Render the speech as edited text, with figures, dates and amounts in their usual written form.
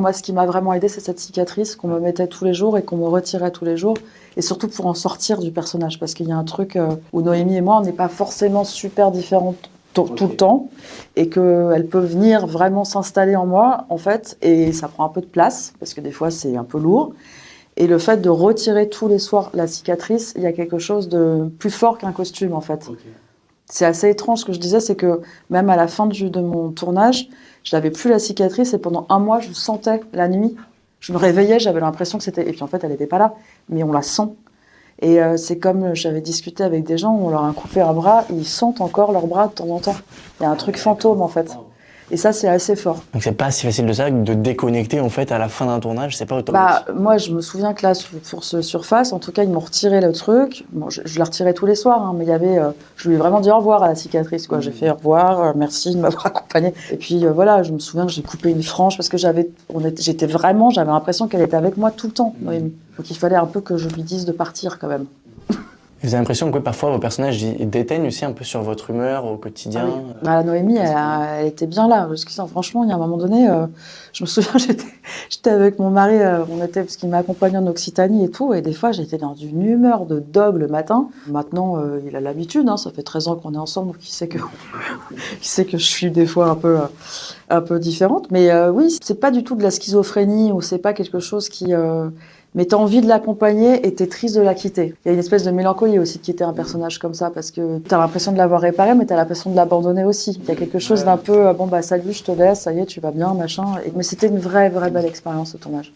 Moi, ce qui m'a vraiment aidée, c'est cette cicatrice qu'on me mettait tous les jours et qu'on me retirait tous les jours. Et surtout pour en sortir du personnage. Parce qu'il y a un truc où Noémie et moi, on n'est pas forcément super différentes tout le temps. Et qu'elle peut venir vraiment s'installer en moi, en fait. Et ça prend un peu de place, parce que des fois, c'est un peu lourd. Et le fait de retirer tous les soirs la cicatrice, il y a quelque chose de plus fort qu'un costume, en fait. Okay. C'est assez étrange. Ce que je disais, c'est que même à la fin de mon tournage, je n'avais plus la cicatrice et pendant un mois, je sentais la nuit. Je me réveillais, j'avais l'impression que c'était... Et puis en fait, elle n'était pas là, mais on la sent. Et c'est comme j'avais discuté avec des gens, on leur a coupé un bras, ils sentent encore leur bras de temps en temps. Il y a un truc fantôme, en fait. Et ça, c'est assez fort. Donc c'est pas si facile de ça, de déconnecter en fait à la fin d'un tournage, c'est pas automatique. Moi, je me souviens que là, pour ce Surface, en tout cas, ils m'ont retiré le truc. Bon, je la retirais tous les soirs, hein, mais il y avait, je lui ai vraiment dit au revoir à la cicatrice, quoi. J'ai fait au revoir, merci de m'avoir accompagnée. Et puis voilà, je me souviens que j'ai coupé une frange parce que j'avais l'impression qu'elle était avec moi tout le temps, Noémie. Donc il fallait un peu que je lui dise de partir quand même. Vous avez l'impression que parfois vos personnages déteignent aussi un peu sur votre humeur au quotidien? Ah oui. La Noémie, elle était bien là. Franchement, il y a un moment donné, je me souviens, j'étais avec mon mari, parce qu'il m'accompagnait en Occitanie et tout, et des fois j'étais dans une humeur de dog le matin. Maintenant, il a l'habitude, hein, ça fait 13 ans qu'on est ensemble, donc il sait que je suis des fois un peu différente. Mais oui, c'est pas du tout de la schizophrénie ou c'est pas quelque chose qui... Mais t'as envie de l'accompagner et t'es triste de la quitter. Il y a une espèce de mélancolie aussi de quitter un personnage comme ça parce que t'as l'impression de l'avoir réparé, mais t'as l'impression de l'abandonner aussi. Il y a quelque chose d'un peu, salut, je te laisse, ça y est, tu vas bien, machin. Mais c'était une vraie belle expérience, ce tournage.